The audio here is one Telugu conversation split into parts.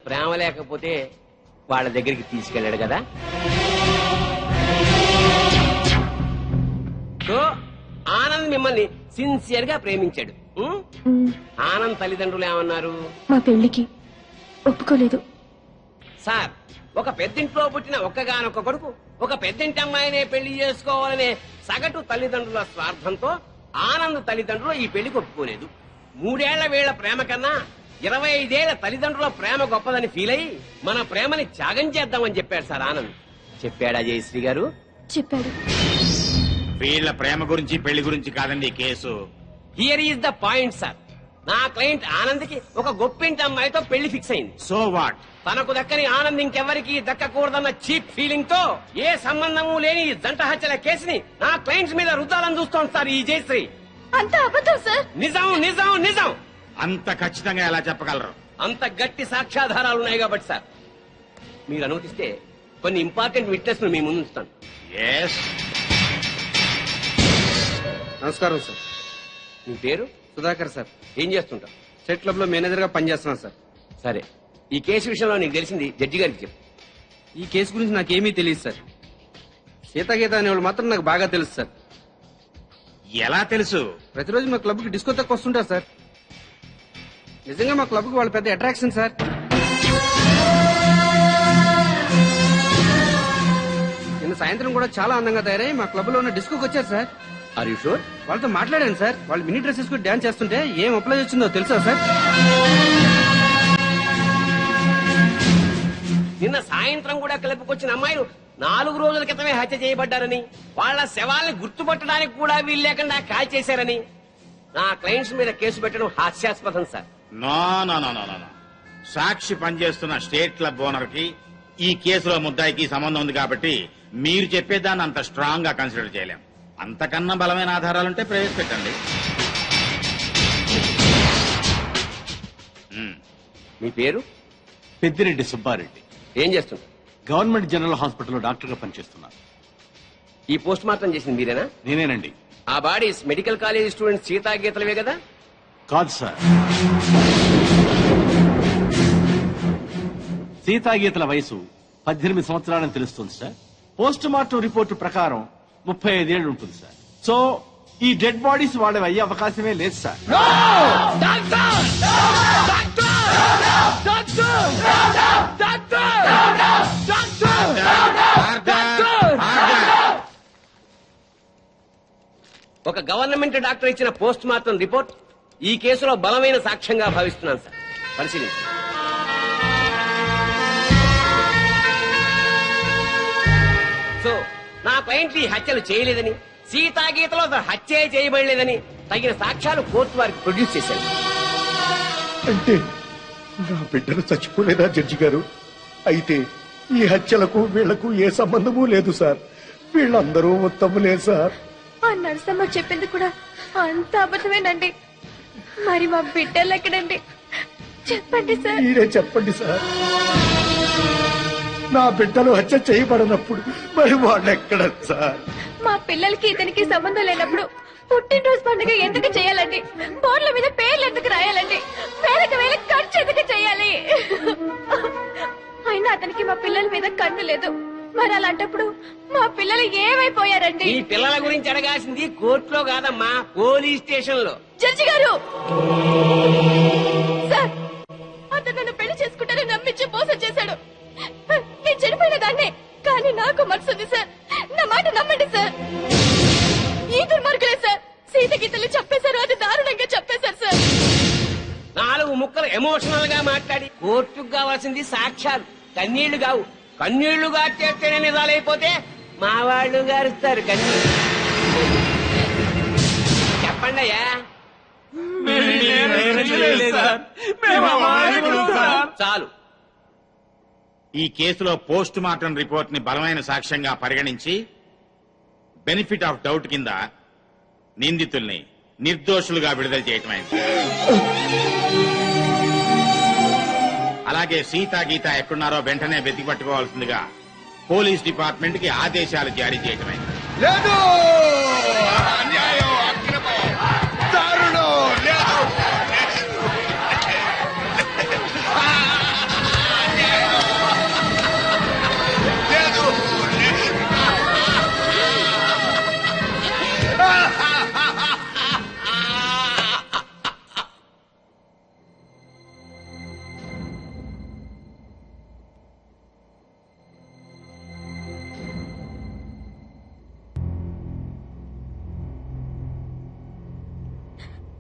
ప్రేమ లేకపోతే వాళ్ళ దగ్గరికి తీసుకెళ్ళాడు కదా. సో ఆనంద్ మిమ్మల్ని సిన్సియర్ గా ప్రేమించాడు. ఆనంద్ తల్లిదండ్రులు ఏమన్నారు? మా పెళ్లికి ఒప్పుకోలేదు సార్. ఒక పెద్దింట్లో పుట్టిన ఒక్కగానొక్క కొడుకు ఒక పెద్దింటి అమ్మాయినే పెళ్లి చేసుకోవాలనే సగటు తల్లిదండ్రుల స్వార్థంతో ఆనంద్ తల్లిదండ్రులు ఈ పెళ్లికి ఒప్పుకోలేదు. 3 ఏళ్ల వీళ్ల ప్రేమ కన్నా 25 ఏళ్ల తల్లిదండ్రుల ప్రేమ గొప్పదని ఫీల్ అయ్యి మన ప్రేమని త్యాగం చేద్దామని చెప్పాడు సార్ ఆనంద్. చెప్పాడా జయశ్రీ గారు? చెప్పాడు. వీళ్ల ప్రేమ గురించి పెళ్లి గురించి కాదండి ఈ case. Here is the point sir. నా క్లయింట్ ఆనంద్ కి ఒక గొప్పింటి అమ్మాయితో పెళ్లి ఫిక్స్ అయింది. So what? తనకు దక్కని ఆనంద్ ఇంకెవరికి దక్కకూడదన్న చీప్ ఫీలింగ్ తో ఏ సంబంధము లేని ఈ జంట హత్యల కేసుని నా క్లయింట్స్ మీద రుద్దాలని చూస్తోంది సార్ ఈ జయశ్రీ. అంత అబద్ధం సార్. నిజం నిజం నిజం. అంత ఖచ్చితంగా ఎలా చెప్పగలరు? అంత గట్టి సాక్ష్యాధారాలు ఉన్నాయి కాబట్టి సార్. మీరు అనుమతిస్తే కొన్ని ఇంపార్టెంట్ విట్నెస్ మీ ముందు ఉంచుతాను. ఎస్. నమస్కారం సార్. మీ పేరు? సుధాకర్ సార్. ఏం చేస్తుంటావు? సెట్ క్లబ్ లో మేనేజర్ గా పనిచేస్తున్నాను సార్. సరే, ఈ కేసు విషయంలో నీకు తెలిసింది జడ్జి గారికి చెప్పు. ఈ కేసు గురించి నాకేమీ తెలియదు సార్. సీతాగీత అనేవాళ్ళు మాత్రం నాకు బాగా తెలుసు సార్. ఎలా తెలుసు? ప్రతిరోజు మా క్లబ్ కి డిస్కో తక్కువ వస్తుంటారు సార్. నిజంగా మా క్లబ్ కి వాళ్ళు పెద్ద అట్రాక్షన్ సార్. నిన్న సాయంత్రం కూడా చాలా అందంగా తయారై మా క్లబ్ లో ఉన్న డిస్కోకి వచ్చారు సార్. Are you sure? వాళ్ళతో మాట్లాడాను సార్. వాళ్ళు మినీ డ్రెస్సెస్ కూడా డాన్స్ చేస్తుంటే ఏం అప్లై వచ్చిందో తెలుసా సార్? నిన్న సాయంత్రం కూడా క్లబ్కి వచ్చిన అమ్మాయిలు 4 రోజుల క్రితమే హత్య చేయబడ్డారని, వాళ్ళ శవాల్ని గుర్తుపట్టడానికి కూడా వీలు లేకుండా కాల్ చేశారని నా క్లయింట్స్ మీద కేసు పెట్టడం హాస్యాస్పదం sir. No no no no no. Sakshi పనిచేస్తున్న స్టేట్ క్లబ్ ఓనర్ కి ఈ కేసులో ముద్దాయికి సంబంధం ఉంది కాబట్టి మీరు చెప్పేదాన్ని అంత స్ట్రాంగ్ గా కన్సిడర్ చేయలేం. అంతకన్నా బలమైన ఆధారాలుంటే ప్రవేశపెట్టండి. మీ పేరు? పెద్దిరెడ్డి సుబ్బారెడ్డి. ఏం చేస్తున్నారు? గవర్నమెంట్ జనరల్ హాస్పిటల్లో డాక్టర్ గా పనిచేస్తున్నారు. ఈ పోస్ట్ మార్టం చేసింది మీరేనా? నేనేనండి. ఆ bodies medical college student Sita గీతలవే కదా? కాదు సార్, సీతాగీతల వయసు 18 సంవత్సరాలని తెలుస్తుంది సార్. పోస్ట్ మార్టం రిపోర్టు ప్రకారం 35 ఏళ్ళు ఉంటుంది సార్. సో ఈ డెడ్ బాడీస్ వాళ్ళవి అయ్యే అవకాశమే లేదు సార్. ఒక గవర్నమెంట్ డాక్టర్ ఇచ్చిన పోస్ట్ మార్టం రిపోర్ట్ ఈ కేసులో బలమైన సాక్ష్యంగా భావిస్తున్నాను సార్. పరిశీలించండి. సో నా క్లయింట్ ఈ హత్యలు చేయలేదని, సీతాగీతలో హత్య చేయబడలేదని తగిన సాక్ష్యాలు కోర్టు వారికి ప్రొడ్యూస్ చేశారు. అంటే నా బిడ్డలు చచ్చిపోలేదా జడ్జి గారు? అయితే ఈ హత్యలకు వీళ్లకు ఏ సంబంధమూ లేదు సార్. వీళ్ళందరూ ఉత్తములే సార్. ఆ నర్సమ్మ చెప్పింది కూడా అంత అబద్ధమేనండి. మరి మా బిడ్డలు ఎక్కడండి? చెప్పండి సార్. మీరే చెప్పండి సార్. నా బిడ్డలు హత్య చేయబడినప్పుడు మరి వాళ్ళెక్కడ సార్? మా పిల్లలకి ఇతనికి సంబంధం లేనప్పుడు పుట్టినరోజు పండుగ ఎందుకు చేయాలండి? బోర్ల మీద పేర్లు ఎందుకు రాయాలండి? వేలకు వేల ఖర్చు ఎందుకు చేయాలి? అయినా అతనికి మా పిల్లల మీద కన్ను లేదు. మరి అలాంటప్పుడు మా పిల్లలు ఏమైపోయారండి? ఈ పిల్లల గురించి అడగాల్సింది కోర్టులో కాదమ్మా, పోలీస్ స్టేషన్ లో. జడ్జి గారు, సార్ అతను నన్ను పెళ్లి చేసుకుంటానని నమ్మించి మోసం చేశాడు. నేను చెడిపోయిన దాన్నే, కానీ నాకు మనసుంది సార్. నా మాట నమ్మండి సార్. ఈ దుర్మార్గులే సార్ సీత గీతలు చెప్పేశారు. అది దారుణంగా చెప్పేశారు సార్. 4 ముక్కలు ఎమోషనల్ గా మాట్లాడి కోర్టుకు కావాల్సింది సాక్ష్యాలు, కన్నీళ్లు కావు. కన్నీళ్లు గార్చేస్తేనే నిజాలైపోతే మా వాళ్ళు గారుస్తారు కన్నీళ్ళు. చెప్పండి అయ్యా. చాలు. ఈ కేసులో పోస్ట్ మార్టం రిపోర్ట్ ని బలమైన సాక్ష్యంగా పరిగణించి బెనిఫిట్ ఆఫ్ డౌట్ కింద నిందితుల్ని నిర్దోషులుగా విడుదల చేయటమైంది. అలాగే సీతా గీత ఎక్కడున్నారో వెంటనే వెతికి పట్టుకోవాల్సిందిగా పోలీస్ డిపార్ట్మెంట్ కి ఆదేశాలు జారీ చేయటమైంది. లేదు, అన్యాయం, అక్రమం, దారుణం, లేదు.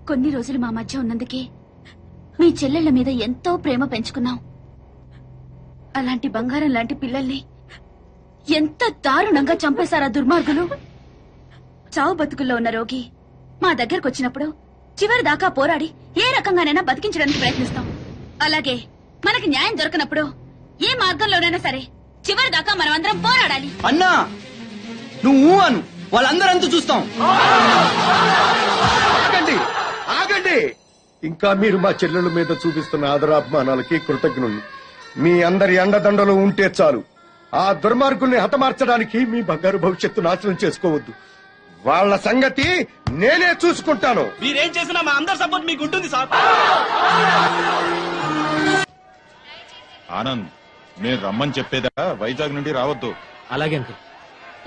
కొన్ని రోజులు మా మధ్య ఉన్నందుకే మీ చెల్లెళ్ల మీద ఎంతో ప్రేమ పెంచుకున్నాం. అలాంటి బంగారం లాంటి పిల్లల్ని ఎంత దారుణంగా చంపేశారా దుర్మార్గులు. చావు బతుకుల్లో ఉన్న రోగి మా దగ్గరకు వచ్చినప్పుడు చివరి దాకా పోరాడి ఏ రకంగానైనా బతికించడానికి ప్రయత్నిస్తాం. అలాగే మనకి న్యాయం దొరకనప్పుడు ఏ మార్గంలోనైనా సరే చివరి దాకా మనమందరం పోరాడాలి. అన్నా నువ్వు అను, వాళ్ళందరంతా చూస్తాం. ఆగండి ఆగండి. ఇంకా మీరు మా చెల్లెల మీద చూపిస్తున్న ఆదరాభిమానాలకి కృతజ్ఞుణ్ణి. మీ అందరి అండదండలు ఉంటే చాలు. ఆ దుర్మార్గుల్ని హతమార్చడానికి మీ బంగారు భవిష్యత్తు నాశనం చేసుకోవద్దు. వాళ్ళ సంగతి నేనే చూసుకుంటాను. మీరేం చేసినా మా అందరి సపోర్ట్ మీకు ఉంటుంది సార్. ఆనంద్, నేను రమ్మని చెప్పేదా వైజాగ్ నుండి రావద్దు. అలాగే అంకుల్.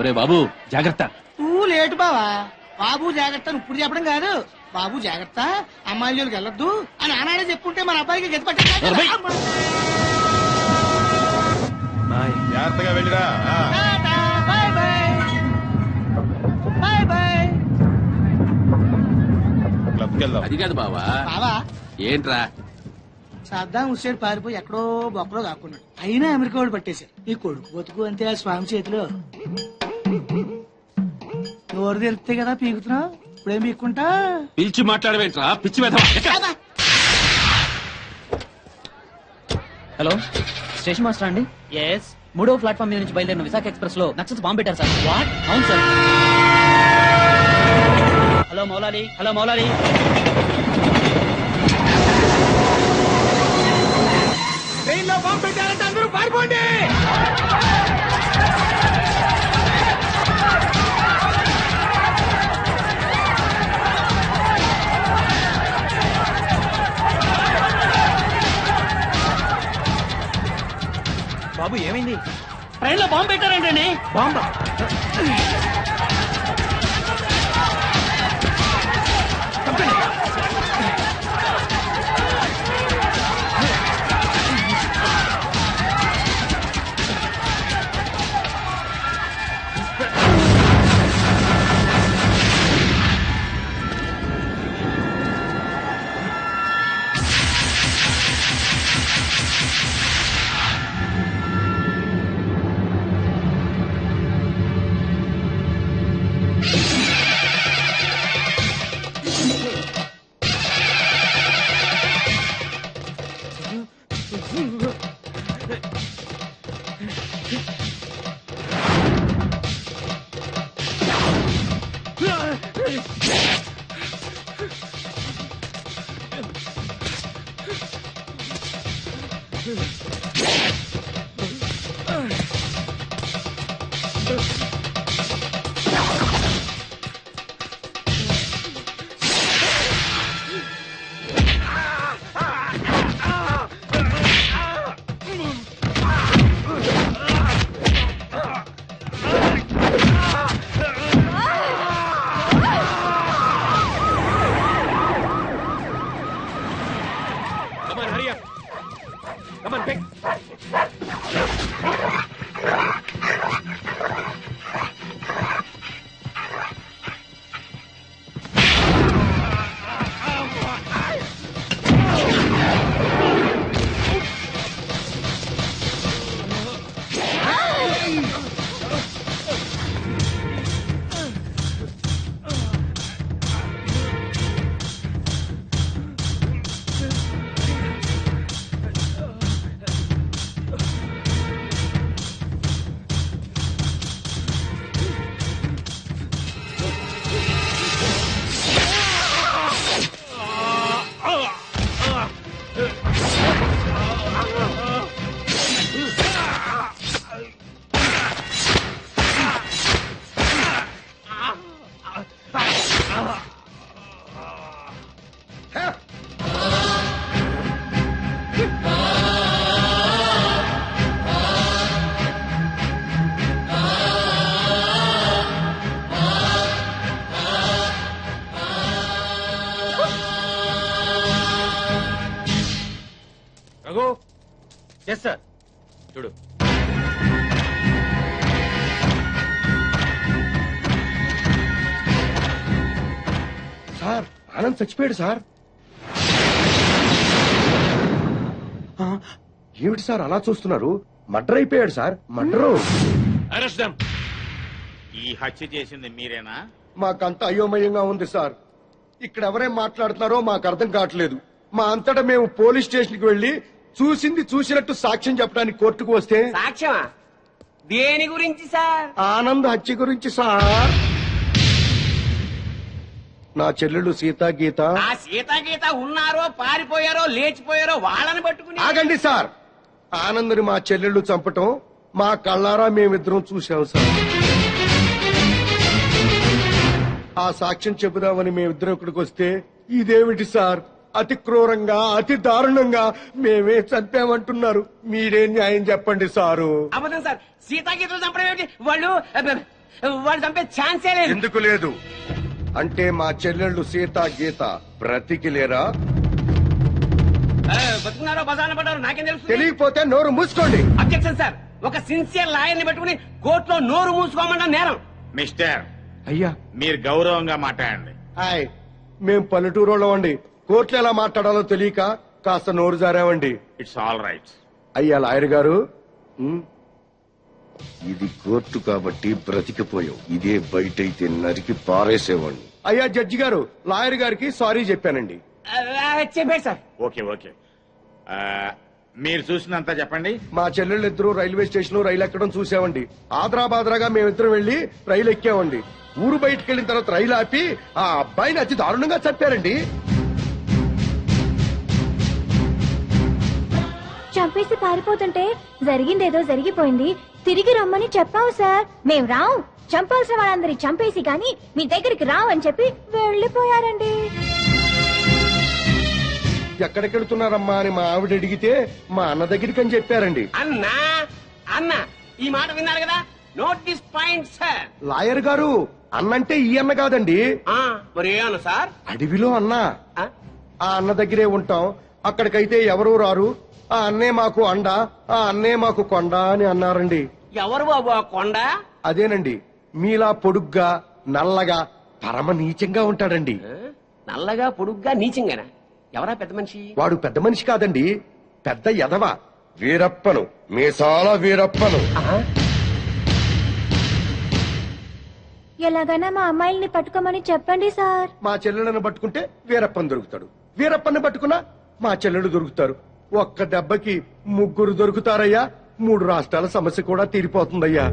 ఒరే బాబు జాగ్రత్త. నువ్వు లేటు బావా. బాబు జాగ్రత్త అని ఇప్పుడు చెప్పడం కాదు. బాబు జాగ్రత్త, అమ్మాయిల జోలికి వెళ్ళొద్దు అని ఆనాడే చెప్పుంటే మన అబ్బాయికి గతి పట్టే. జాగ్రత్తగా వెళ్ళిరా. Bye bye bye bye. క్లబ్కి వెళ్దాం. అది కాదు బావా. బావా ఏంట్రా? సద్దాం హుస్సేన్ పారిపోయి ఎక్కడో బొక్కలో దాక్కున్నాడు. అయినా అమెరికా వాడు పట్టేశారు. ఈ కొడుకు బతుకు అంతే ఆ స్వామి చేతిలో. నోరు తెలిస్తే కదా పీకుతున్నావు. ఇప్పుడేం పీక్కుంటా. పిలిచి మాట్లాడవేంట్రా పిచ్చి మీద. హలో, స్టేషన్ మాస్టర్ అండి? ఎస్. 3వ ప్లాట్ఫామ్ మీద నుంచి బయలుదేరిన విశాఖ ఎక్స్ప్రెస్ లో నక్సల్స్ బాంబు పెట్టారు సార్. వాట్? అవును sir. Hello Moulali, hello Moulali. ట్రైన్లో బాంబు పెట్టారంటే అందరూ పారిపోండి. బాబు ఏమైంది? ట్రైన్ లో బాంబు పెట్టారంటండి. బాంబా? రఘు. Yes sir. చూడు. సార్ ఆనంద్ చచ్చిపోయాడు సార్. ఏమిటి సార్ అలా చూస్తున్నారు? మర్డర్ అయిపోయాడు సార్, మర్డరు. ఈ హత్య చేసింది మీరేనా? మాకంత అయోమయంగా ఉంది సార్. ఇక్కడ ఎవరేం మాట్లాడుతున్నారో మాకు అర్థం కావట్లేదు. మా అంతటా మేము పోలీస్ స్టేషన్ కి వెళ్లి చూసింది చూసినట్టు సాక్ష్యం చెప్పడానికి కోర్టుకు వస్తే సాక్ష్యమా? దేని గురించి సార్? ఆనంద్ హత్య గురించి సార్. నా చెల్లెళ్ళు సీతా గీత. ఆ సీతాగీత ఉన్నారో పారిపోయారో లేచిపోయారో వాళ్ళని పట్టుకుని. ఆగండి సార్. ఆనంద్ని మా చెల్లెళ్ళు చంపటం మా కళ్ళారా మేమిద్దరం చూశాం సార్. ఆ సాక్ష్యం చెబుదామని మేమిద్దరం ఇక్కడికి వస్తే ఇదేమిటి సార్, అతి క్రూరంగా అతి దారుణంగా మేమే చంపామంటున్నారు. మీరే న్యాయం చెప్పండి సారు. అబద్ధం సార్, సీతాగీతలు చంపడం ఏమిటి? వాళ్ళు చంపే ఛాన్సే లేదు. ఎందుకు లేదు అంటే మా చెల్లెళ్ళు సీతా గీత బ్రతికిలేరా? బతుకున్నారో బజార్న పడ్డారో నాకేం తెలుసు? తెలియకపోతే నోరు మూసుకోండి. Objection sir. ఒక సిన్సియర్ లాయర్ ని పెట్టుకుని కోర్టులో నోరు మూసుకోమన్నా నేరం. మిస్టర్, అయ్యా మీరు గౌరవంగా మాట్లాడండి. హాయ్, మేం పల్లెటూరు అండి. కోర్టులో ఎలా మాట్లాడాలో తెలియక కాస్త నోరు జారామండి. It's all right. అయ్యా లాయర్ గారు, ఇది కోర్టు కాబట్టి బ్రతికిపోయావు. ఇదే బయట అయితే నరికి పారేసేవాడిని. అయ్యా జడ్జి గారు, లాయర్ గారికి సారీ చెప్పానండి. చెప్పాడు సార్. ఓకే ఓకే, మీరు చూసినంత చెప్పండి. మా చెల్లెళ్ళిద్దరూ రైల్వే స్టేషన్ రైలు ఎక్కడం చూసామండి. ఆదరాబాదరాగా మేమిద్దరం వెళ్లి రైలు ఎక్కామండి. ఊరు బయటకు వెళ్ళిన తర్వాత రైలు ఆపి ఆ అబ్బాయిని అతి దారుణంగా చంపారండి. చంపేసి పారిపోతుంటే జరిగిందేదో జరిగిపోయింది, తిరిగి రమ్మని చెప్పావు సార్. మేం రావు, చంపాల్సిన వాళ్ళందరి చంపేసి గాని మీ దగ్గరికి రావని చెప్పి వెళ్ళిపోయారండి. ఎక్కడికి వెళ్తున్నారమ్మా అని మా ఆవిడ అడిగితే మా అన్న దగ్గరికి అని చెప్పారండి. అన్నా అన్న ఈ మాట విన్నారు కదా, note this point sir. Lawyer గారు, అన్నంటే ఈ అన్న కాదండి. మరి ఏ అన్న సార్? అడవిలో అన్న. ఆ అన్న దగ్గరే ఉంటాం. అక్కడికైతే ఎవరూ రారు. ఆ అన్నే మాకు అండ, ఆ అన్నే మాకు కొండ అని అన్నారండి. ఎవరు బాబు ఆ కొండ? అదేనండి, మీలా పొడుగ్గా నల్లగా పరమ నీచంగా ఉంటాడండి. నల్లగా పొడుగ్గా నీచంగానా? ఎవరా పెద్ద మనిషి? వాడు పెద్ద మనిషి కాదండి, పెద్ద ఎదవ. వీరప్పను, మీసాల వీరప్పను. ఎలాగైనా మా అమ్మాయిల్ని పట్టుకోమని చెప్పండి సార్. మా చెల్లెలను పట్టుకుంటే వీరప్పని దొరుకుతాడు. వీరప్పని పట్టుకున్నా మా చెల్లెలు దొరుకుతారు. ఒక్క దెబ్బకి ముగ్గురు దొరుకుతారయ్యా. 3 రాష్ట్రాల సమస్య కూడా తీరిపోతుందయ్యా.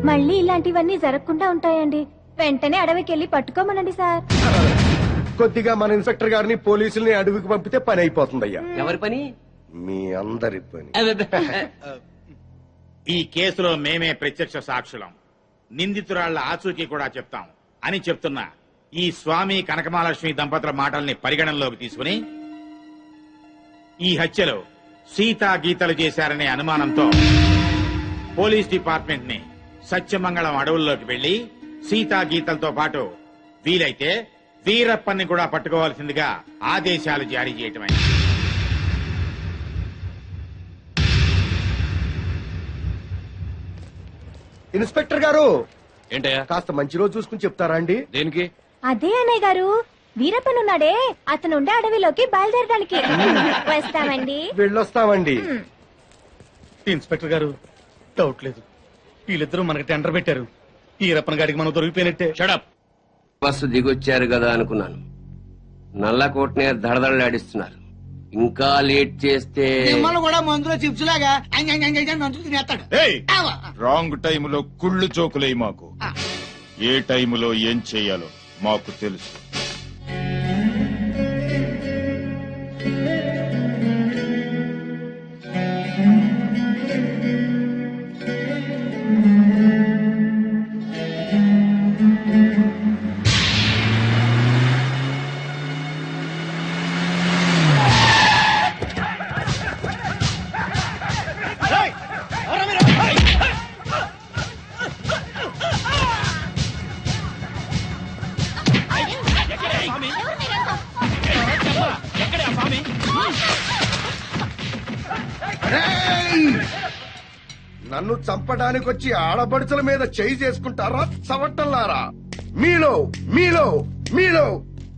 మళ్ళీ ఇలాంటివన్నీ జరగకుండా ఉంటాయండి. వెంటనే అడవికి వెళ్ళి పట్టుకోమనండి సార్. కొద్దిగా మన ఇన్స్పెక్టర్ గారిని పోలీసుల్ని అడవికి పంపితే పని అయిపోతుందయ్యా. ఎవరి పని? మీ అందరి పని. ఈ కేసులో మేమే ప్రత్యక్ష సాక్షులం, నిందితురాళ్ల ఆచూకీ కూడా చెప్తాం అని చెప్తున్నా ఈ స్వామి కనకమహాలక్ష్మి దంపతుల మాటల్ని పరిగణనలోకి తీసుకుని ఈ హత్యలో సీతా గీతలు చేశారనే అనుమానంతో పోలీస్ డిపార్ట్మెంట్ ని సత్యమంగళం అడవుల్లోకి వెళ్లి సీతా గీతలతో పాటు వీలైతే వీరప్పన్ని కూడా పట్టుకోవాల్సిందిగా ఆదేశాలు జారీ చేయటమైంది. ఇన్స్పెక్టర్ గారు, ఏంటయ్యా? కాస్త మంచి రోజు చూసుకుని చెప్తారా అండి? దేనికి? అదే అన్నయ్య గారు, వీరప్పనున్నాడే అతను ఉండే అడవిలోకి బయలుదేరడానికి వస్తామండి. వెళ్ళొస్తామండి. ఇన్స్పెక్టర్ గారు, డౌట్ లేదు, వీళ్ళిద్దరూ మనకి టెండర్ పెట్టారు. ఈ రప్పన గాడికి మనం దొరికిపోయినట్టే. షడప్. బస్సు దిగొచ్చారు కదా అనుకున్నాను. నల్లకోటనే దడదడలాడిస్తున్నారు. ఇంకా లేట్ చేస్తే మిమ్మల్ని కూడా మందులో చిప్స్ లాగా మందులు తినేస్తాడు. రాంగ్ టైములో కుళ్ళు జోకులేయి మాకు. ఏ టైములో ఏం చెయ్యాలో మాకు తెలుసు. నన్ను చంపడానికి వచ్చి ఆడబడుచుల మీద చేయి చేసుకుంటారా చవట్టల్లారా? మీలో మీలో మీలో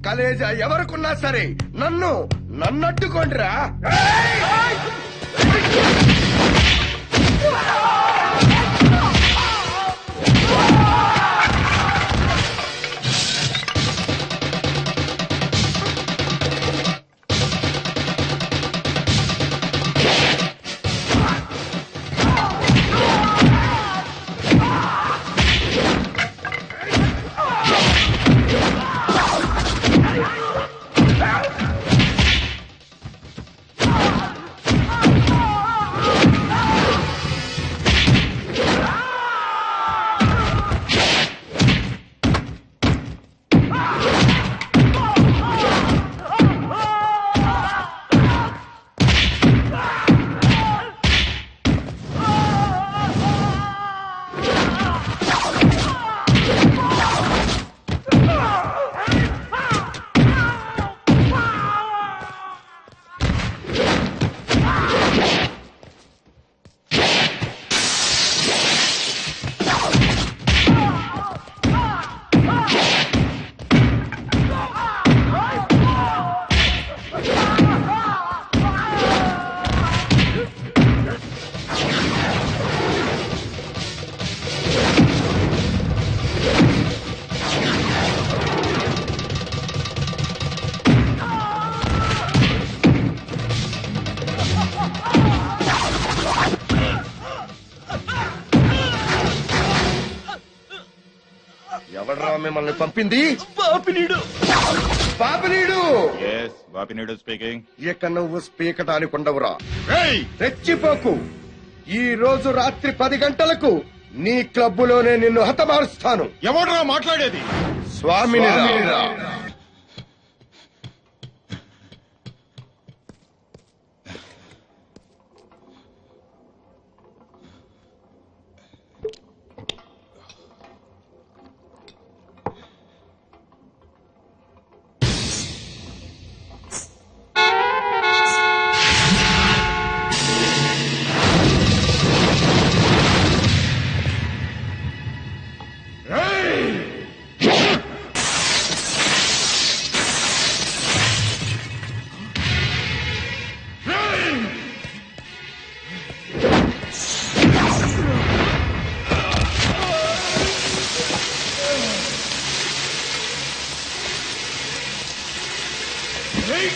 కలేజా ఎవరికున్నా సరే నన్నట్టుకోండిరా. ఎవడ్రా మిమ్మల్ని పంపింది? పాపినీడు. వాపినీడు స్పీకింగ్. ఇక నువ్వు స్పీకటానికి ఉండవురా. రెచ్చిపోకు. ఈ రోజు రాత్రి 10 గంటలకు నీ క్లబ్బులోనే నిన్ను హతమారుస్తాను. ఎవడ్రా మాట్లాడేది? స్వామినిరా. Thank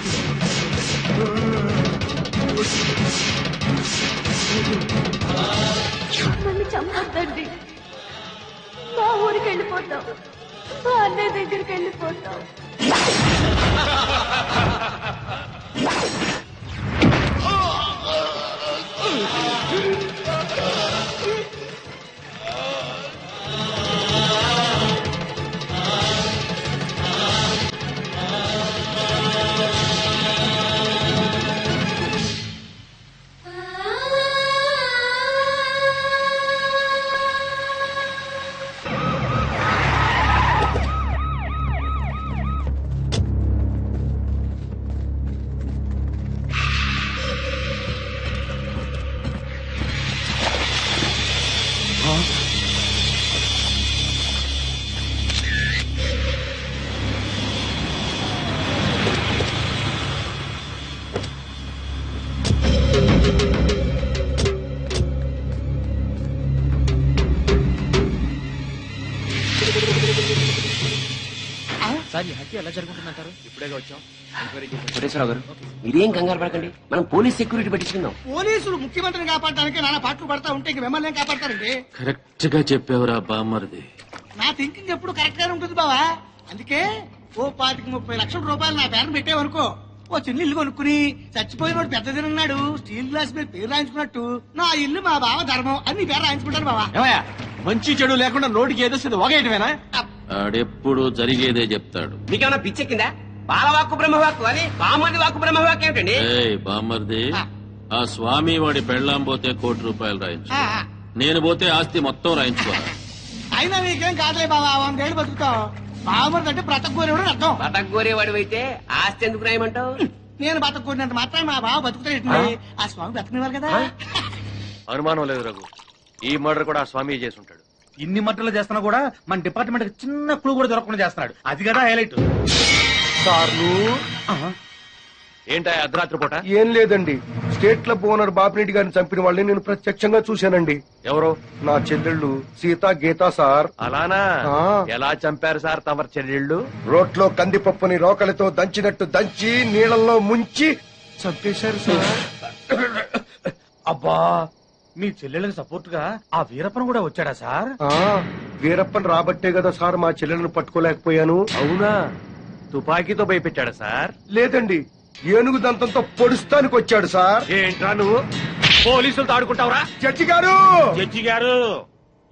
you. చంపొద్దండి. మా ఊరికి వెళ్ళిపోతాం, మా అన్నయ్య దగ్గరికి వెళ్ళిపోతాం. సార్ ఈ హత్య ఎలా జరుగుతుందంటారు? కోటేశ్వరరావు గారు మీరేం కంగారు పడకండి, మనం పోలీస్ సెక్యూరిటీ పెట్టించుకుందాం. పోలీసులు ముఖ్యమంత్రిని కాపాడడానికి నానా పాటలు పడతా ఉంటే ఇంక మిమ్మల్ని ఏం కాపాడతారండి? కరెక్ట్ గా చెప్పావురా బామ్మర్ది. నా థింకింగ్ ఎప్పుడు కరెక్ట్ గానే ఉంటుంది బావా. అందుకే ఓ 25-30 లక్షల రూపాయలు నా పేరు పెట్టేవనుకో, ఓ చిన్న ఇల్లు కొనుక్కుని చచ్చిపోయినోడు పెద్ద తిన్నాడు స్టీల్ గ్లాస్ మీద పేరు రాయించుకున్నట్టు నా ఇల్లు మా బావ ధర్మం అని నీ పేరు రాయించుకుంటాను బావా. ఏమయ్యా, మంచి చెడు లేకుండా నోటికి ఏదో ఒకేయటమేనా? ఆడెప్పుడు జరిగేదే చెప్తాడు. మీకేమన్నా పిచ్చెక్కిందా? బాలవాక్కు బ్రహ్మవాక్కు అని బామ్మది వాక్కు బ్రహ్మవాక్కు ఏమిటండి? బామ్మర్ది, ఆ స్వామి వాడి పెళ్ళాం పోతే ₹1,00,00,000 రాయించు, ఆ, నేను పోతే ఆస్తి మొత్తం రాయించుకోవాలి. అయినా నీకేం కాదులే బావా, 100 ఏళ్ళు బతుకుతావు. బావమరిది అంటే బ్రతకూరేవాడు అర్థం. బతకగోరేవాడు అయితే ఆస్తి ఎందుకు రాయమంటావు? నేను బతకూరినంత మాత్రం మా బావ బతుకుతాడు. ఆ స్వామి బతకనివ్వాలి కదా. అనుమానం లేదు రఘు, ఈ మర్డర్ కూడా ఆ స్వామి చేసి ఉంటాడు. ఇన్ని మట్టలు చేస్తున్నా కూడా మన డిపార్ట్మెంట్ చిన్న క్లూ కూడా దొరకకుండా చేస్తున్నాడు. అది కదా హైలైట్. సార్లు ఏంటా అర్ధరాత్రి పూట? ఏం లేదండి, స్టేట్ క్లబ్ ఓనర్ బాపిరెడ్డి గారిని చంపిన వాళ్ళని నేను ప్రత్యక్షంగా చూశానండి. ఎవరు? నా చెల్లెళ్ళు సీత గీత సార్. అలానా? ఆ. ఎలా చంపారు సార్ తమరు చెల్లెళ్ళు? రోట్లో కందిపప్పుని రోకలితో దంచినట్టు దంచి నీళ్ళల్లో ముంచి చంపేశారు సార్. అబ్బా, మీ చెల్లెళ్ళకి సపోర్ట్ గా ఆ వీరప్పన్ కూడా వచ్చాడా సార్? వీరప్పన్ రాబట్టే కదా సార్ మా చెల్లెలను పట్టుకోలేకపోయాను. అవునా? తుపాకీతో భయపెట్టాడా సార్? లేదండి, ఏనుగు దంతంతో పొడుస్తానికి వచ్చాడు సార్. ఏంట్రా నువ్వు పోలీసులతో ఆడుకుంటావురా? జడ్జి గారు, జడ్జి గారు,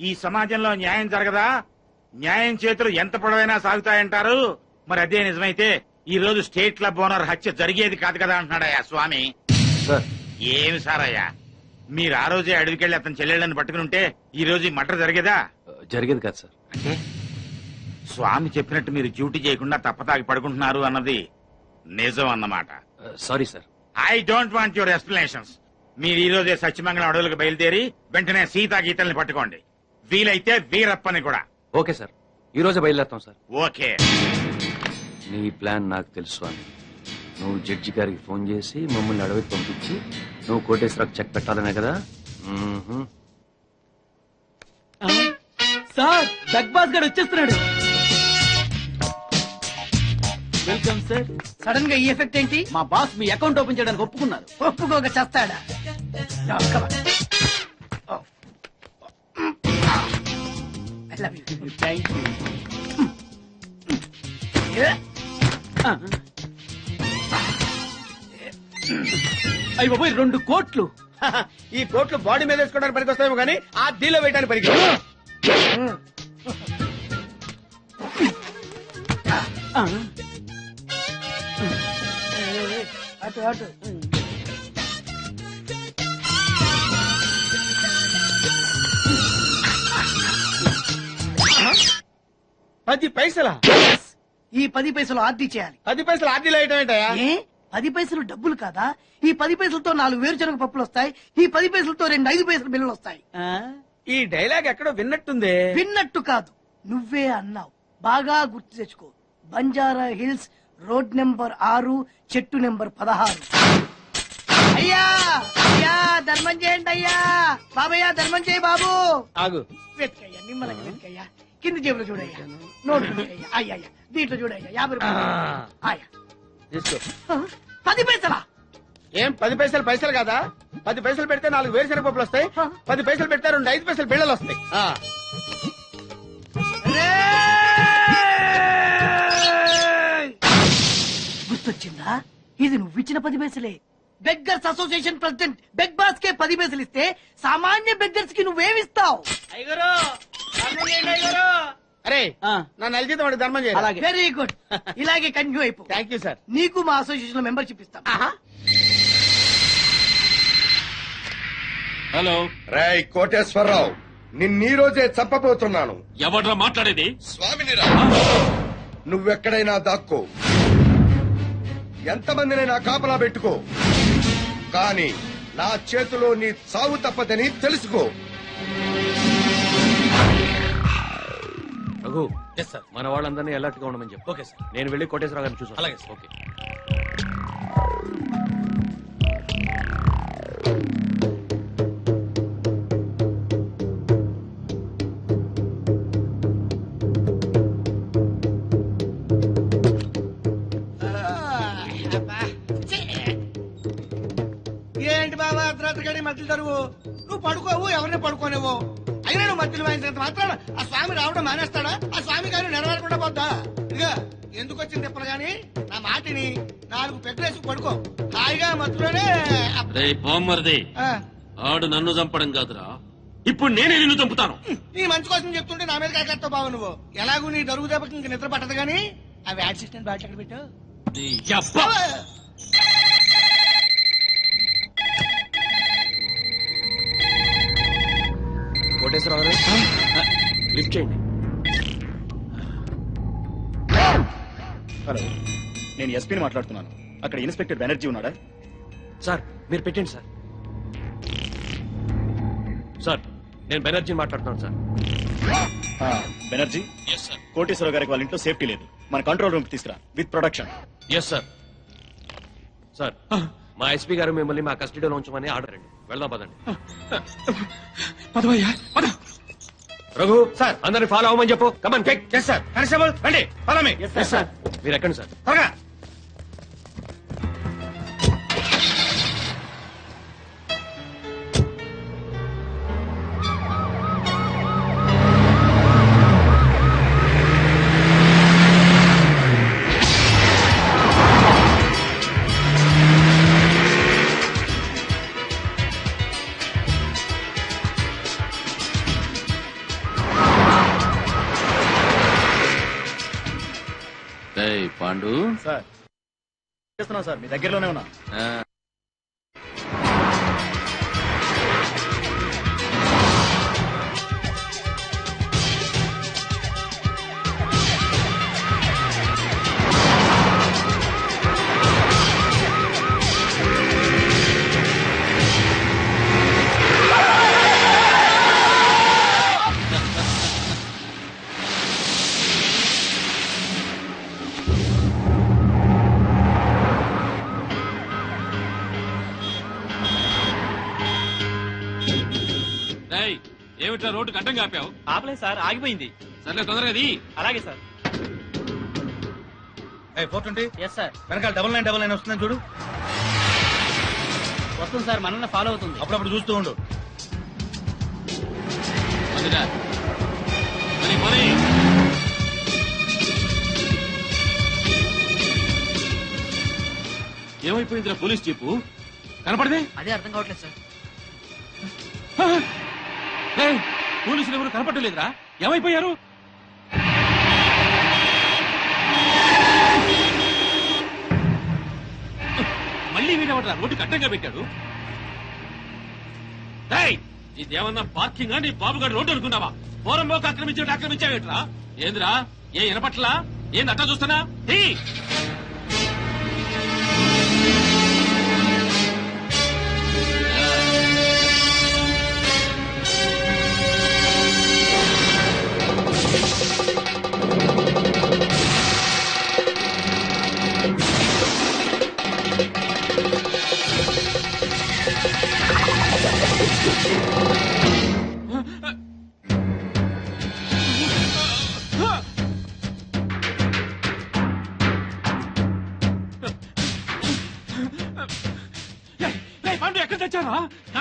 ఈ సమాజంలో న్యాయం జరగదా? న్యాయం చేతులు ఎంత పొడవైనా సాగుతాయంటారు. మరి అదే నిజమైతే ఈ రోజు స్టేట్ క్లబ్ ఓనర్ హత్య జరిగేది కాదు కదా అంటున్నాడయ్యా స్వామి. ఏమి సారయ్యా, మీరు ఆ రోజే అడవికెళ్ళి అతని చెల్లెళ్ళని పట్టుకుని ఉంటే ఈ రోజు ఈ మటర్ జరిగేదా? జరిగేది కాదు సార్. అంటే స్వామి చెప్పినట్టు మీరు డ్యూటీ చేయకుండా తప్పతాగి పడుకుంటున్నారు అన్నది నిజం అన్నమాట. Sorry sir. I don't want your explanations. మీరు ఈ రోజే సత్యమంగళం అడవులకు బయలుదేరి వెంటనే సీతా గీతల్ని పట్టుకోండి, వీలైతే వీరప్పని కూడా. ఓకే సార్, ఈ రోజే బయలుదేరుతాం సార్. ఓకే. నీ ప్లాన్ నాకు తెలుసు అని నువ్వు జడ్జి గారికి ఫోన్ చేసి మమ్మల్ని అడవికి పంపించి నువ్వు కోటేశ్వరకు చెక్ పెట్టాలనే కదా? సార్, బిగ్ బాస్ గారు వచ్చేస్తున్నాడు. Welcome sir. సడన్ గా ఈ ఎఫెక్ట్ ఏంటి? మా బాస్ మీ అకౌంట్ ఓపెన్ చేయడానికి ఒప్పుకున్నారు. ఒప్పుకోక చేస్తాడా? Thank you. అయ్యి బాబోయ్, 2 కోట్లు. ఈ కోట్లు బాడీ మీద వేసుకోవడానికి పనికి వస్తాయేమో కానీ ఆ డీలో వేయడానికి పనికి. అటు అటు. $10 ఈ 10 పైసలు ఆర్డీ చేయాలి. 10 పైసలు ఆర్డీలో వేయటం ఏంటయ్యా? ఏ 10 పైసలు డబ్బులు కాదా? ఈ 10 పైసలతో 4 వేరుశనగ పప్పులు వస్తాయి. ఈ 10 పైసలతో 2 5 పైసలు బిల్లులు వస్తాయి. ఈ డైలాగ్ ఎక్కడో విన్నట్టుంది. విన్నట్టు కాదు, నువ్వే అన్నావు. బాగా గుర్తు తెచ్చుకో. బంజారా హిల్స్, రోడ్ నెంబర్ 6, చెట్టు నెంబర్ 16. అయ్యా అయ్యా ధర్మం చేయండి అయ్యా. బాబయ్యా ధర్మం చేయి బాబు. ఆగు. వెతుకయ్యా, నిమ్మలంగా వెతుకయ్యా. కింది జేబులో చూడయ్యా, నోటు చూడయ్యా. అయ్యా దీంట్లో చూడయ్యా, 50 రూపాయలు. ఆయా తీసుకో. 10 పైసలా? ఏం 10 పైసలు పైసలు కాదా? 10 పైసలు పెడితే 4 వేరుశనగ పప్పులు వస్తాయి, 10 పైసలు పెడితే 2 5 పైసలు బిళ్ళలు వస్తాయి. గుర్తొచ్చిందా? ఇది నువ్వు ఇచ్చిన 10 పైసలే. Beggars association president beg boss కే 10 పైసలు ఇస్తే సామాన్య బెగ్గర్స్ కి నువ్వేమిస్తావు? అరే నా నెల జీతం వాడికి ధర్మం చేయాలి. వెరీ గుడ్, ఇలాగే కంటిన్యూ అయిపో. Thank you sir. నీకు మా అసోసియేషన్ లో మెంబర్షిప్ ఇస్తాం. హలో రేయ్ కోటేశ్వరరావు, నిన్నీ రోజే చంపబోతున్నాను. ఎవడ్రా మాట్లాడేది? స్వామినిరా, నువ్వెక్కడైనా దాక్కో, ఎంతమందినైనా కాపలా పెట్టుకో, కానీ నా చేతిలో నీ చావు తప్పదని తెలుసుకో. రఘు, మన వాళ్ళందరినీ అలర్ట్ గా ఉండమని చెప్పు. Okay sir. నేను వెళ్ళి కోటేశ్వరరావు గారిని చూసాను. అలాగే సార్. ఓకే. ఏంటి బాబా అర్ధరాత్రి మధ్యలో తరువు? నువ్వు పడుకోవు, ఎవరిని పడుకోనివ్వు. అయినా నువ్వు మధ్యలో వాయించినంత మాత్రాన ఆ స్వామి రావడం మానేస్తాడా? ఆ స్వామి గారు నెరవేరకుండా పోద్దా? ఇదిగా ఎందుకు వచ్చింది తిప్పలు గాని నా మాటిని 4 పెగ్గలేసి పడుకో హాయిగా. మధ్యలోనే బామ్మర్ది, ఆడు నన్ను చంపడం కాదురా, ఇప్పుడు నేనే నిన్ను చంపుతాను. నీ మంచి కోసం చెప్తుంటే నా మీద కాకెత్తావు బాబు నువ్వు. ఎలాగూ నీ దరుగు దెబ్బకి ఇంక నిద్ర పట్టదు గాని ఆ వ్యాట్ సిస్టమ్ బ్యాట్ ఎక్కడ పెట్టావు? కోటేశ్వరరావు గారు లిఫ్ట్ చేయండి. హలో, నేను ఎస్పీని మాట్లాడుతున్నాను. అక్కడ ఇన్స్పెక్టర్ బెనర్జీ ఉన్నాడా? సార్ మీరు పెట్టండి సార్. సార్ నేను బెనర్జీ మాట్లాడుతున్నాను సార్. బెనర్జీ, కోటేశ్వరరావు గారికి వాళ్ళ ఇంట్లో సేఫ్టీ లేదు. మన కంట్రోల్ రూమ్ తీసుకురా with production. Yes sir. Sir మా ఎస్పీ గారు మిమ్మల్ని మా కస్టడీలో ఉంచమని ఆర్డర్ అండి. వెళ్దాం పదండి. రఘు సార్, అందరిని ఫాలో అవ్వమని చెప్పు. Come on quick. Yes sir. Constable రండి, ఫాలో మీ. Yes sir. మీరు ఎక్కండి సార్. త్వరగా. పాండు సార్ చేస్తున్నా సార్, మీ దగ్గరలోనే ఉన్నా. ఏమిట్రా రోడ్డు గడ్డం కాపావు? ఆపలేదు సార్, ఆగిపోయింది. సర్లే తొందరగా అది. అలాగే సార్. 420. Yes sir. వెనకాల 9999 వస్తుందని చూడు. వస్తుంది సార్, మనల్ని ఫాలో అవుతుంది. అప్పుడప్పుడు చూస్తూ ఉండు. ఏమైపోయిందిరా పోలీస్ జీపు? కనపడదే? అదే అర్థం కావట్లేదు సార్. పోలీసులు ఎవరు కనపడలేదురా? ఏమైపోయారు? మళ్ళీ వీడవట్రా రోడ్డు కట్టంగా పెట్టాడు. ఇదేమన్నా పార్కింగ్ నీ బాబుగాడు రోడ్డు అనుకున్నావా? పోరంబోకి ఆక్రమించావేట్రా? ఏందిరా, ఏ వినపట్లా? ఏంది అట్టా చూస్తున్నా?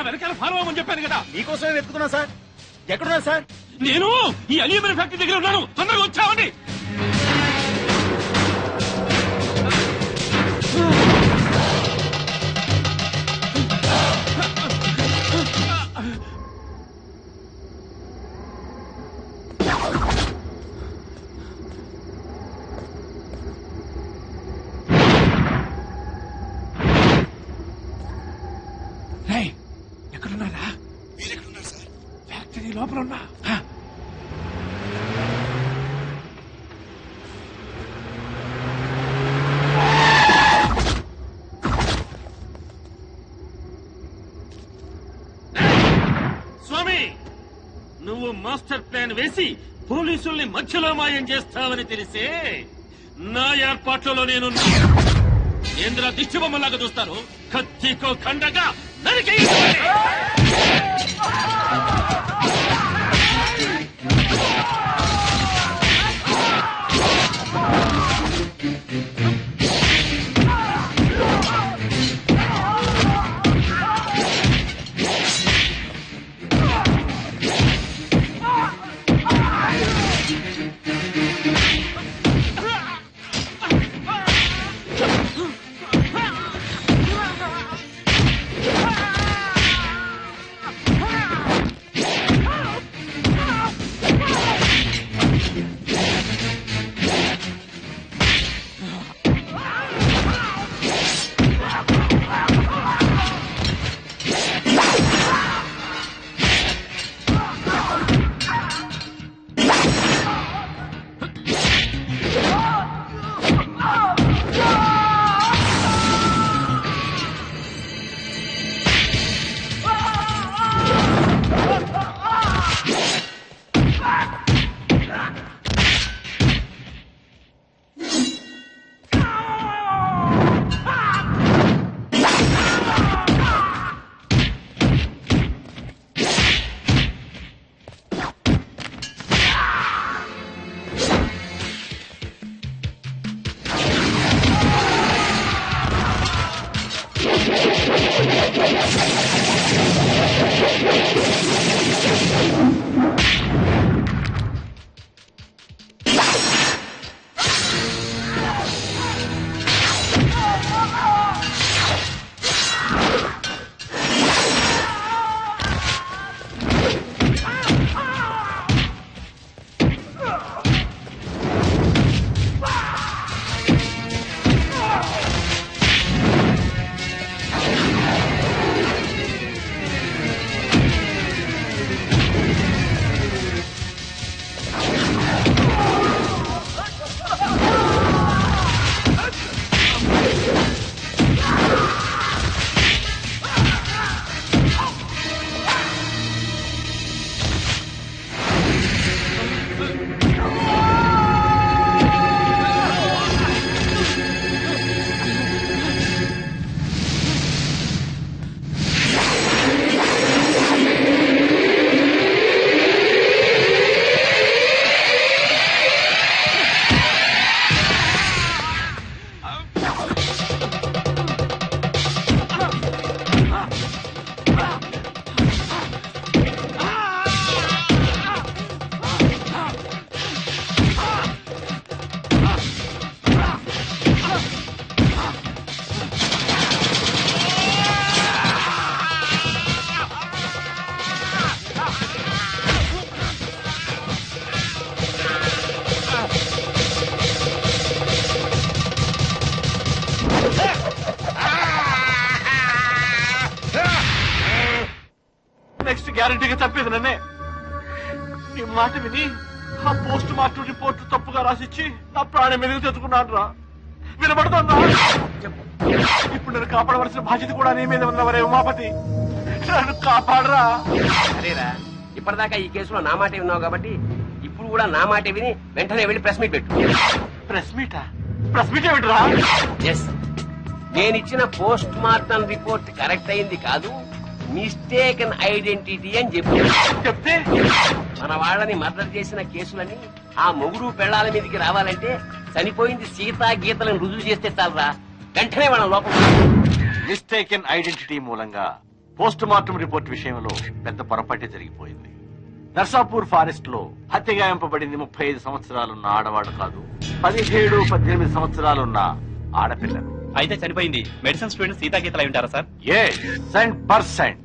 వెనకాల ఫాలో అవ్వమని చెప్పాను కదా. మీకోసమే వెతుకుతున్నా సార్. ఎక్కడున్నా సార్? నేను ఈ అల్యూమినియం ఫ్యాక్టరీ దగ్గర ఉన్నాను. తొందరగా వచ్చావండి. ఎక్కడున్నారా? మీరెక్కడున్నారు సార్? ఫ్యాక్టరీ లోపల ఉన్నా. స్వామి, నువ్వు మాస్టర్ ప్లాన్ వేసి పోలీసుల్ని మధ్యలో మాయం చేస్తావని తెలిసే నా ఏర్పాట్లలో నేను ఏంద్ర దిష్టి బొమ్మలాగా చూస్తాను. కత్తికో ఖండగా నరికేయాలి. నెక్స్ట్ గ్యారంటీగా తప్పేది నన్నే. నీ మాట విని ఆ పోస్ట్ మార్టం రిపోర్ట్ తప్పుగా రాసిచ్చి నా ప్రాణం మీదకి తెచ్చుకున్నాను రా. వినబడుతుందా? ఇప్పుడు నన్ను కాపాడవలసిన బాధ్యత కూడా నీ మీద ఉన్నవరే ఉమాపతి. నన్ను కాపాడరా. సరేరా, ఇప్పటిదాకా ఈ కేసులో నా మాట విన్నావు కాబట్టి ఇప్పుడు కూడా నా మాట విని వెంటనే వెళ్ళి ప్రెస్ మీట్ పెట్టు. ప్రెస్ మీటా? ప్రెస్ మీట్ ఏమిట్రా? ఎస్, నేనిచ్చిన పోస్ట్ మార్టం రిపోర్ట్ కరెక్ట్ అయింది కాదు, మిస్టేకన్ ఐడెంటిటీ అని చెప్తే మన వాళ్ళని మర్డర్ చేసిన కేసులని ఆ మొగుడు పెళ్లాల మీదకి రావాలంటే చనిపోయింది సీతా గీతలను రుజువు చేస్తే చాలరా. వెంటనే వాళ్ళ లోపల మిస్టేకెన్ ఐడెంటిటీ మూలంగా పోస్ట్ మార్టం రిపోర్ట్ విషయంలో పెద్ద పొరపాటే జరిగిపోయింది. నర్సాపూర్ ఫారెస్ట్ లో హత్యగాయింపబడింది 35 సంవత్సరాలున్న ఆడవాడు కాదు, 17-18 సంవత్సరాలున్న ఆడపిల్లలు. అయితే చనిపోయింది మెడిసిన్ స్టూడెంట్ సీతాగీతలు అయి ఉంటారా సార్? 100%,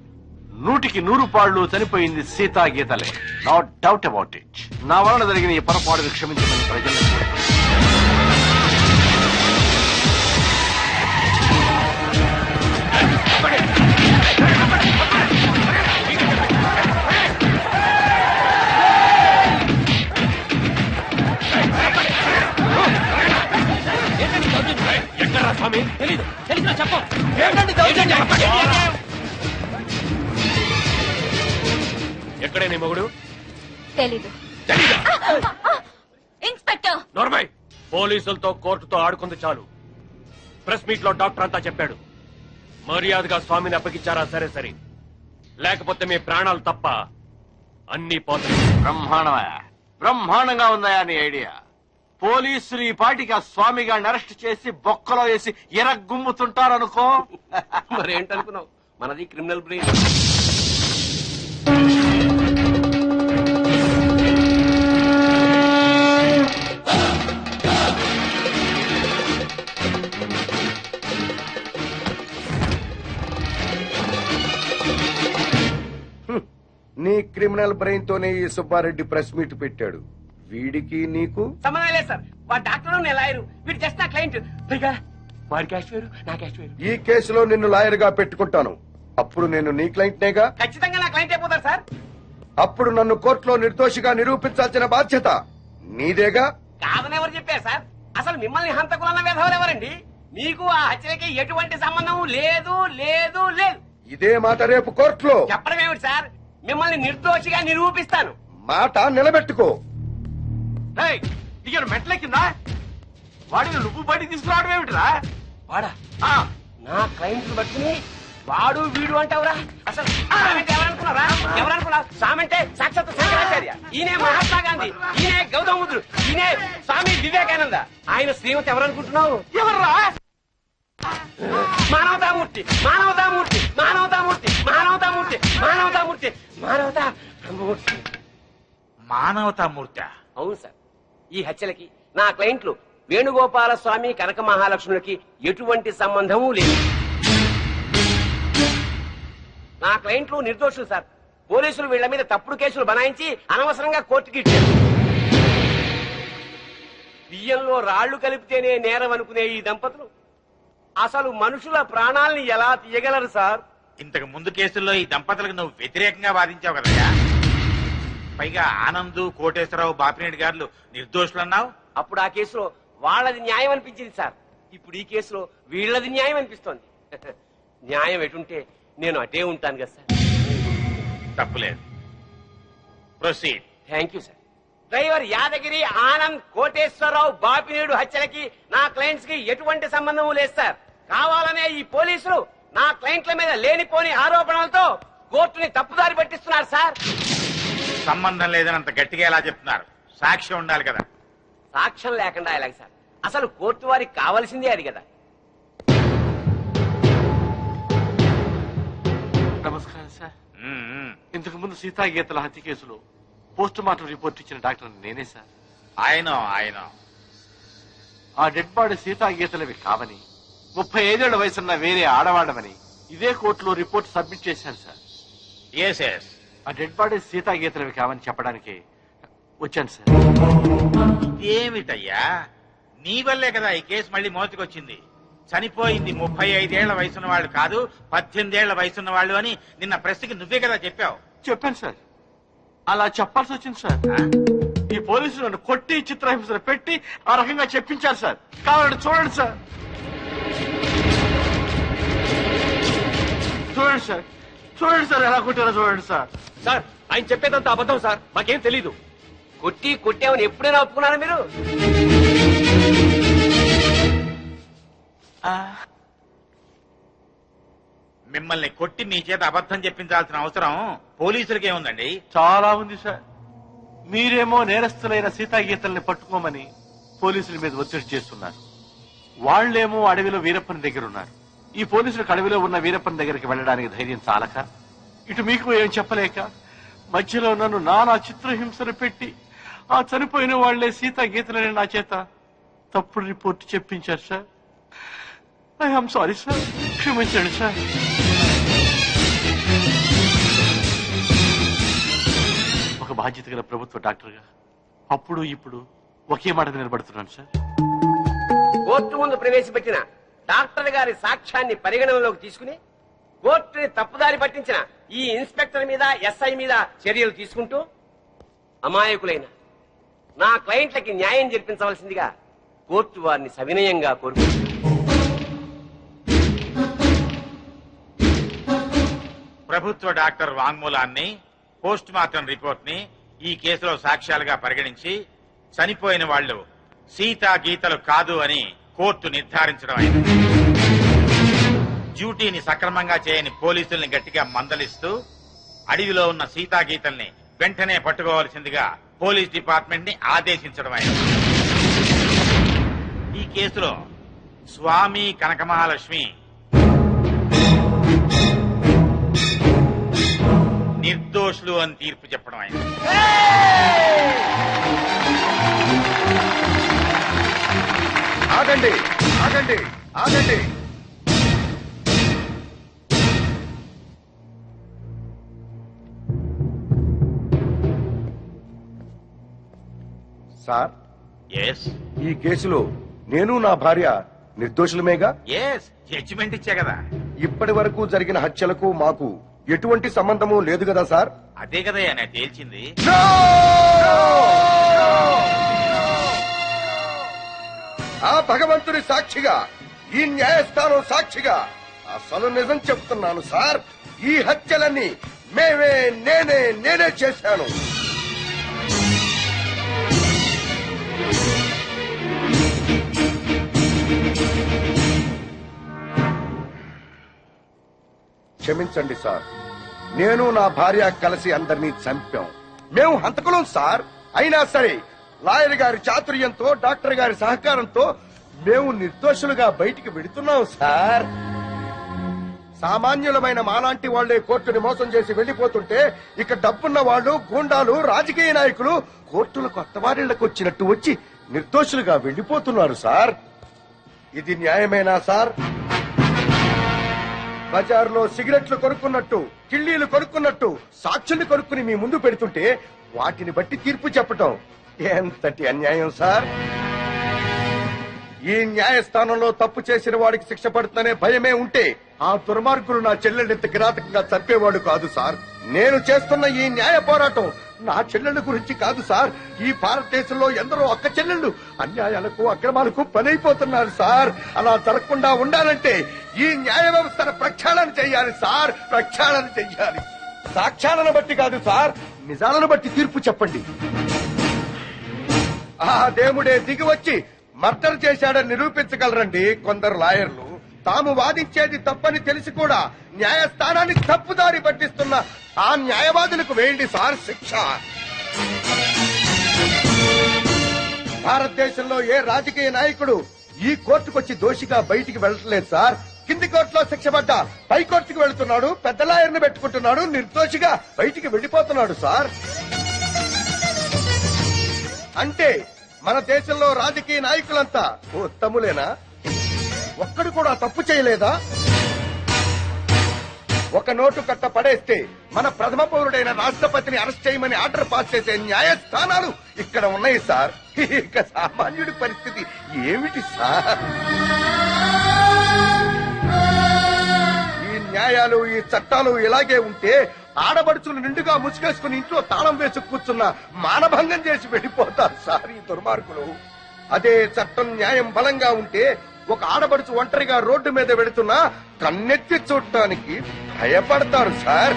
100కి 100 చనిపోయింది సీతాగీతలే. No doubt about it. నా వలన జరిగిన ఈ పొరపాటును క్షమించమని ప్రజలకు ఎక్కడ్రా స్వామి? తెలీదు తెలిసిన చెప్పు. ఎక్కడే నీ మొగుడు? తెలీదు. ఇన్స్పెక్టర్ నోర్మై, పోలీసులతో కోర్టుతో ఆడుకుంది చాలు. ప్రెస్ మీట్ లో డాక్టర్ అంతా చెప్పాడు. మర్యాదగా స్వామిని అప్పగించారా? సరే సరే, లేకపోతే మీ ప్రాణాలు తప్ప అన్ని పోతాయి. బ్రహ్మాండంగా ఉందా నీ ఐడియా? పోలీసులు ఈ పాటికి ఆ స్వామి గారిని అరెస్ట్ చేసి బొక్కలో వేసి ఎరగుమ్ముతుంటారనుకో. మరేంటనుకున్నావు, మనది క్రిమినల్ బ్రెయిన్. నీ క్రిమినల్ బ్రెయిన్ తోనే ఈ సుబ్బారెడ్డి ప్రెస్ మీట్ పెట్టాడు. వీడికి నీకు సంబంధం లేదు సార్. వాడు డాక్టర్, నేను లాయరు. వీడు జస్ట్ నా క్లయింట్. పైగా వాడి క్యాష్ వేరు, నా క్యాష్ వేరు. ఈ కేసులో నిన్ను లాయర్ గా పెట్టుకుంటాను. అప్పుడు నేను నీ క్లయింట్ నేగా. ఖచ్చితంగా నా క్లయింట్ అయిపోతారు సార్. అప్పుడు నన్ను కోర్టులో నిర్దోషిగా నిరూపించాల్సిన బాధ్యత నీదేగా. కాదని ఎవరు చెప్పారు సార్? అసలు మిమ్మల్ని హంతకులన్న వేధవులు ఎవరండి? మీకు ఆ హత్యలకి ఎటువంటి సంబంధం లేదు లేదు లేదు. ఇదే మాట రేపు కోర్టులో చెప్పడం ఏమిటి సార్? మిమ్మల్ని నిర్దోషిగా నిరూపిస్తాను. మాట నిలబెట్టుకో. ఇక మెట్లెక్కిందా? వాడిని నువ్వు బయటికి తీసుకురావడం ఏమిటిరా? వాడా? నా క్లయింట్ పట్టుకుని వాడు వీడు అంటావురా? అసలు సామంటే ఎవరనుకున్నారా? ఎవరనుకున్నారు? సామంటే సాక్షాత్ శంకరాచార్య, ఈయనే మహాత్మా గాంధీ, ఈయనే గౌతమ బుద్ధుడు, ఈయనే స్వామి వివేకానంద. ఆయన శ్రీమతి ఎవరనుకుంటున్నావు? ఎవర్రా? మానవతామూర్తి, మానవతామూర్తి, మానవతామూర్తి, మానవతామూర్తి, మానవతామూర్తి, మానవతామూర్తి. మానవతామూర్తి? అవును సార్. ఈ హత్యలకి నా క్లయింట్లు వేణుగోపాల స్వామి, కనక మహాలక్ష్ములకి ఎటువంటి సంబంధము లేదు. నా క్లయింట్లు నిర్దోషులు సార్. పోలీసులు వీళ్ల మీద తప్పుడు కేసులు బనాయించి అనవసరంగా కోర్టుకి ఇచ్చారు. బియ్యంలో రాళ్లు కలిపితేనే నేరం అనుకునే ఈ దంపతులు అసలు మనుషుల ప్రాణాల్ని ఎలా తీయగలరు సార్? ఇంతకు ముందు కేసుల్లో ఈ దంపతులకు నువ్వు వ్యతిరేకంగా వాదించావు కదయ్యా. పైగా ఆనంద్, కోటేశ్వరరావు, బాపినేని గారు నిర్దోషులన్నావు. అప్పుడు ఆ కేసులో వాళ్ళది న్యాయం అనిపించింది సార్. ఇప్పుడు ఈ కేసులో వీళ్ళది న్యాయం అనిపిస్తోంది. న్యాయం ఎటుంటే నేను అటే ఉంటాను కదా సార్. తప్పులేదు. Proceed. Thank you sir. Driver Yadagiri, Anand, Koteswararao, Bapineedu హత్యలకి నా క్లయింట్స్ కి ఎటువంటి సంబంధం లేదు సార్. కావాలనే ఈ పోలీసులు నా క్లయింట్ల మీద లేనిపోని ఆరోపణలతో కోర్టుని తప్పుదారి పట్టిస్తున్నారు సార్. సంబంధం లేదని అంత గట్టిగా ఎలా చెప్తున్నారు? సాక్ష్యం ఉండాలి కదా. సాక్ష్యం లేకుండా ఎలాగ సార్? అసలు కోర్టు వారికి కావాల్సిందే అది కదా. నమస్కారం సార్. ఇంతకు ముందు సీతాగీతల హత్య కేసులో పోస్ట్ మార్టం రిపోర్ట్ ఇచ్చిన డాక్టర్ నేనే సార్. ఆయన ఆ డెడ్ బాడీ సీతాగీతలవి కావని, 35 ఏళ్ల వయసున్న వేరే ఆడవాడమని ఇదే కోర్టులో రిపోర్ట్ సబ్మిట్ చేశాను సార్. ఎస్. ఆ డెడ్ బాడీ సీతాగీతలవి కావని చెప్పడానికి వచ్చాను సార్. ఇదేమిటయ్యా, నీ వల్లే కదా ఈ కేసు మళ్ళీ మోతికొచ్చింది. చనిపోయింది 35 ఏళ్ల వయసున్న వాళ్ళు కాదు, 18 ఏళ్ల వయసున్న వాళ్ళు అని నిన్న ప్రెస్కి నువ్వే కదా చెప్పావు. చెప్పాను సార్. అలా చెప్పాల్సి వచ్చింది సార్. ఈ పోలీసులు నన్ను కొట్టి చిత్రహింసలు పెట్టి ఆ రకంగా చెప్పించారు సార్. కావాలంటే చూడండి సార్. చూడండి సార్, చూడండి సార్, ఎలా కొట్టారో చూడండి సార్. సార్, ఆయన చెప్పేదంతా అబద్ధం సార్. మాకేం తెలీదు. కొట్టామని ఎప్పుడైనా ఒప్పుకున్నారా మీరు? మిమ్మల్ని కొట్టి మీ చేత అబద్ధం చెప్పించాల్సిన అవసరం పోలీసులకే ఉందండి. చాలా ఉంది సార్. మీరేమో నేరస్తులైన సీతాగీతల్ని పట్టుకోమని పోలీసుల మీద ఒత్తిడి చేస్తున్నారు. వాళ్లేమో అడవిలో వీరప్పని దగ్గర ఉన్నారు. ఈ పోలీసులు కడవిలో ఉన్న వీరప్పన్ దగ్గరికి వెళ్ళడానికి ధైర్యం చాలక, ఇటు మీకు ఏం చెప్పలేక మధ్యలో నన్ను నానా చిత్రహింసలు పెట్టి ఆ చనిపోయిన వాళ్లే సీతా గీతలని నా చేత తప్పుడు రిపోర్ట్ చెప్పించారు సార్. ఐఎమ్ సారీ సార్, క్షమించండి సార్. ఒక బాధ్యత గల ప్రభుత్వ డాక్టర్గా అప్పుడు ఇప్పుడు ఒకే మాట నిలబడుతున్నాను సార్. కోర్టు ముందు ప్రవేశపెట్టిన డాక్టర్ గారి సాక్ష్యాన్ని పరిగణనలోకి తీసుకుని కోర్టుని తప్పుదారి పట్టించిన ఈ ఇన్స్పెక్టర్ మీద ఎస్ఐ మీద చర్యలు తీసుకుంటూ అమాయకులైన నా క్లయింట్లకి న్యాయం జరిపించవలసిందిగా కోర్టు వారిని సవినయంగా కోరుకుంటుంది. ప్రభుత్వ డాక్టర్ వాంగ్మూలాన్ని, పోస్ట్ మార్టం రిపోర్ట్ ని ఈ కేసులో సాక్ష్యాలుగా పరిగణించి చనిపోయిన వాళ్లు సీతా గీతలు కాదు అని కోర్టు నిర్ధారించడం అయింది. డ్యూటీని సక్రమంగా చేయని పోలీసుల్ని గట్టిగా మందలిస్తూ అడవిలో ఉన్న సీతా గీతల్ని వెంటనే పట్టుకోవాల్సిందిగా పోలీస్ డిపార్ట్మెంట్ ని ఆదేశించడం అయింది. ఈ కేసులో స్వామి కనకమహాలక్ష్మి నిర్దోషులు అని తీర్పు చెప్పడం అయింది. ఆగండి ఆగండి ఆగండి. సార్, ఎస్ ఈ కేసులో నేను నా భార్య నిర్దోషులమేగా? ఎస్, జడ్జిమెంట్ ఇచ్చా కదా. ఇప్పటి వరకు జరిగిన హత్యలకు మాకు ఎటువంటి సంబంధము లేదు కదా సార్? అదే కదా నేను తేల్చింది. ఆ భగవంతుని సాక్షిగా, ఈ న్యాయస్థానం సాక్షిగా అసలు నిజం చెప్తున్నాను సార్. ఈ హత్యలన్నీ నేనే చేశాను. క్షమించండి సార్, నేను నా భార్య కలిసి అందరినీ చంపాం. మేము హంతకులం సార్. అయినా సరే లాయర్ గారి చాతుర్యంతో, డాక్టర్ గారి సహకారంతో మేము నిర్దోషులుగా బయటికి వెడుతున్నాం సార్. సామాన్యులమైన మాలాంటి వాళ్లే కోర్టుని మోసం చేసి వెళ్లిపోతుంటే ఇక డబ్బున్న వాళ్ళు, గూండాలు, రాజకీయ నాయకులు కోర్టులు కొత్త వారిళ్లకు వచ్చినట్టు వచ్చి నిర్దోషులుగా వెళ్లిపోతున్నారు సార్. ఇది న్యాయమేనా సార్? బజార్లో సిగరెట్లు కొనుక్కున్నట్టు, కిళ్ళీలు కొనుక్కున్నట్టు సాక్షుల్ని కొనుక్కుని మీ ముందు పెడుతుంటే వాటిని బట్టి తీర్పు చెప్పటం ఎంతటి అన్యాయం సార్. ఈ న్యాయస్థానంలో తప్పు చేసిన వాడికి శిక్ష పడుతుందనే భయమే ఉంటే ఆ దుర్మార్గులు నా చెల్లెళ్ళు ఇంత కిరాతకంగా చంపేవాడు కాదు సార్. నేను చేస్తున్న ఈ న్యాయ పోరాటం నా చెల్లెళ్ళ గురించి కాదు సార్. ఈ భారతదేశంలో ఎందరో అక్క చెల్లెళ్ళు అన్యాయాలకు, అక్రమాలకు బలైపోతున్నారు సార్. అలా జరగకుండా ఉండాలంటే ఈ న్యాయ వ్యవస్థను ప్రక్షాళన చెయ్యాలి సార్, ప్రక్షాళన చెయ్యాలి. సాక్ష్యాలను బట్టి కాదు సార్, నిజాలను బట్టి తీర్పు చెప్పండి. ఆ దేవుడే దిగి వచ్చి మర్డర్ చేశాడని నిరూపించగలరండి కొందరు లాయర్లు. తాము వాదించేది తప్పని తెలిసి కూడా న్యాయస్థానాన్ని తప్పుదారి పట్టిస్తున్న ఆ న్యాయవాదులకు వేయండి సార్ శిక్ష. భారతదేశంలో ఏ రాజకీయ నాయకుడు ఈ కోర్టుకొచ్చి దోషిగా బయటికి వెళ్ళట్లేదు సార్. కింది కోర్టులో శిక్ష పడ్డా పై కోర్టుకు వెళుతున్నాడు, పెద్ద లాయర్ని పెట్టుకుంటున్నాడు, నిర్దోషిగా బయటికి వెళ్లిపోతున్నాడు సార్. అంటే మన దేశంలో రాజకీయ నాయకులంతా ఉత్తములేనా? ఒక్కడు కూడా తప్పు చేయలేదా? ఒక నోటు కట్ట పడేస్తే మన ప్రథమ పౌరుడైన రాష్ట్రపతిని అరెస్ట్ చేయమని ఆర్డర్ పాస్ చేసే న్యాయస్థానాలు ఇక్కడ ఉన్నాయి సార్. ఇక సామాన్యుడి పరిస్థితి ఏమిటి సార్? ఈ న్యాయాలు, ఈ చట్టాలు ఇలాగే ఉంటే ఆడబడుచులు నిండుగా ముసుగేసుకుని ఇంట్లో తాళం వేసి కూర్చున్న మానభంగం చేసి వెళ్ళిపోతారు సార్ ఈ దుర్మార్గులు. అదే చట్టం, న్యాయం బలంగా ఉంటే ఒక ఆడబడుచు ఒంటరిగా రోడ్డు మీద వెళుతున్నా కన్నెత్తి చూడటానికి భయపడతారు సార్.